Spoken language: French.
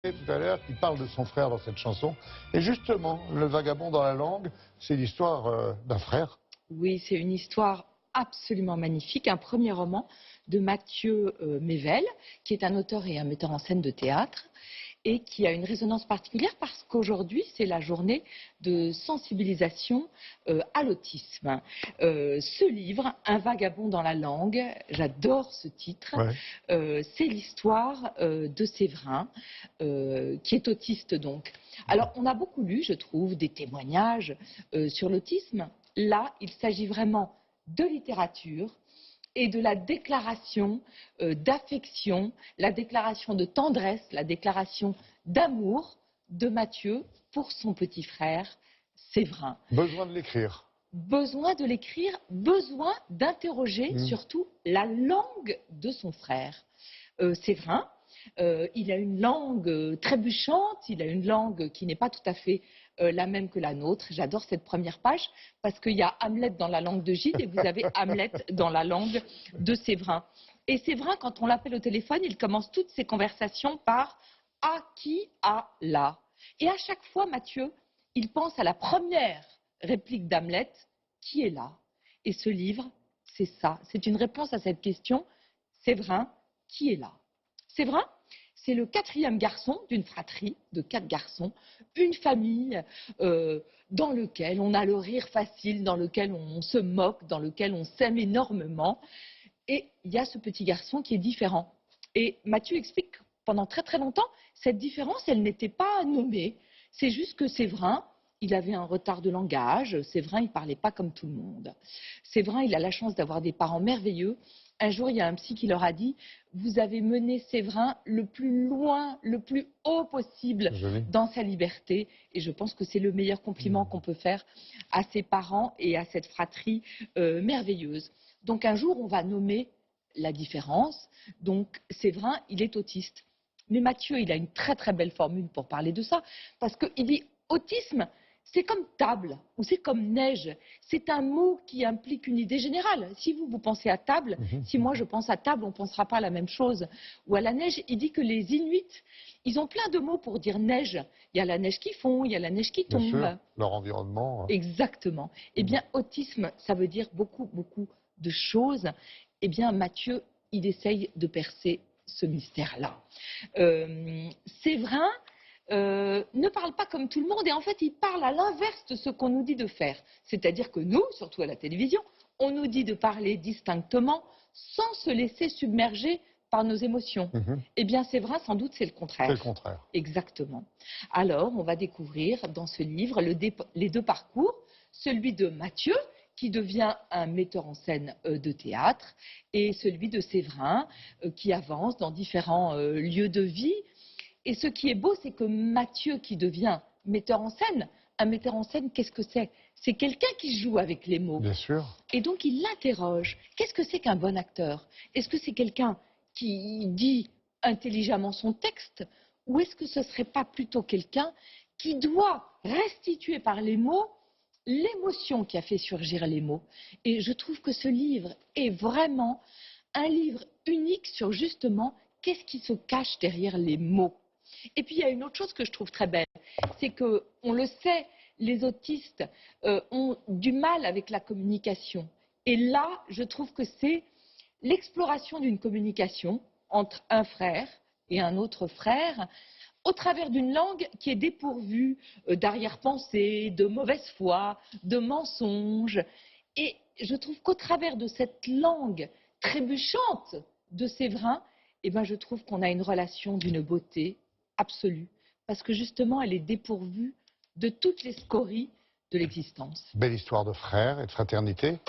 Tout à l'heure, qui parle de son frère dans cette chanson. Et justement, Le Vagabond dans la langue, c'est l'histoire d'un frère. Oui, c'est une histoire absolument magnifique, un premier roman de Mathieu Mével, qui est un auteur et un metteur en scène de théâtre, et qui a une résonance particulière parce qu'aujourd'hui, c'est la journée de sensibilisation à l'autisme. Ce livre, Un vagabond dans la langue, j'adore ce titre, Ouais. c'est l'histoire de Séverin, qui est autiste donc. Alors, on a beaucoup lu, je trouve, des témoignages sur l'autisme. Là, il s'agit vraiment de littérature et de la déclaration d'affection, la déclaration de tendresse, la déclaration d'amour de Mathieu pour son petit frère Séverin. Besoin de l'écrire. Besoin de l'écrire, besoin d'interroger surtout la langue de son frère. Séverin, il a une langue trébuchante, il a une langue qui n'est pas tout à fait la même que la nôtre. J'adore cette première page parce qu'il y a Hamlet dans la langue de Gide et vous avez Hamlet dans la langue de Séverin. Et Séverin, quand on l'appelle au téléphone, il commence toutes ses conversations par « à qui a là ». Et à chaque fois, Mathieu, il pense à la première réplique d'Hamlet, « qui est là ?» Et ce livre, c'est ça, c'est une réponse à cette question. Séverin, qui est là? Séverin, c'est le quatrième garçon d'une fratrie de 4 garçons, une famille dans laquelle on a le rire facile, dans lequel on se moque, dans lequel on s'aime énormément. Et il y a ce petit garçon qui est différent. Et Mathieu explique que pendant très très longtemps, cette différence, elle n'était pas nommée. C'est juste que Séverin, il avait un retard de langage. Séverin, il ne parlait pas comme tout le monde. Séverin, il a la chance d'avoir des parents merveilleux. Un jour, il y a un psy qui leur a dit « Vous avez mené Séverin le plus loin, le plus haut possible dans sa liberté. » Et je pense que c'est le meilleur compliment qu'on peut faire à ses parents et à cette fratrie merveilleuse. Donc un jour, on va nommer la différence. Donc Séverin, il est autiste. Mais Mathieu, il a une très très belle formule pour parler de ça, parce qu'il dit « Autisme ». C'est comme table ou c'est comme neige. C'est un mot qui implique une idée générale. Si vous pensez à table, si moi je pense à table, on ne pensera pas à la même chose. Ou à la neige, il dit que les Inuits, ils ont plein de mots pour dire neige. Il y a la neige qui fond, il y a la neige qui tombe. Bien sûr, leur environnement. Exactement. Eh bien, autisme, ça veut dire beaucoup, beaucoup de choses. Eh bien, Mathieu, il essaye de percer ce mystère-là. Séverin ne parle pas comme tout le monde et en fait il parle à l'inverse de ce qu'on nous dit de faire. C'est-à-dire que nous, surtout à la télévision, on nous dit de parler distinctement sans se laisser submerger par nos émotions. Eh bien Séverin, sans doute, c'est le contraire. C'est le contraire. Exactement. Alors, on va découvrir dans ce livre les deux parcours, celui de Mathieu, qui devient un metteur en scène de théâtre, et celui de Séverin, qui avance dans différents lieux de vie. Et ce qui est beau, c'est que Mathieu, qui devient metteur en scène, un metteur en scène, qu'est-ce que c'est? C'est quelqu'un qui joue avec les mots. Bien sûr. Et donc, il l'interroge. Qu'est-ce que c'est qu'un bon acteur? Est-ce que c'est quelqu'un qui dit intelligemment son texte? Ou est-ce que ce ne serait pas plutôt quelqu'un qui doit restituer par les mots l'émotion qui a fait surgir les mots? Et je trouve que ce livre est vraiment un livre unique sur justement qu'est-ce qui se cache derrière les mots. Et puis il y a une autre chose que je trouve très belle, c'est que, on le sait, les autistes ont du mal avec la communication. Et là, je trouve que c'est l'exploration d'une communication entre un frère et un autre frère, au travers d'une langue qui est dépourvue d'arrière-pensée, de mauvaise foi, de mensonges. Et je trouve qu'au travers de cette langue trébuchante de Séverin, eh ben, je trouve qu'on a une relation d'une beauté absolue, parce que justement, elle est dépourvue de toutes les scories de l'existence. Belle histoire de frères et de fraternité.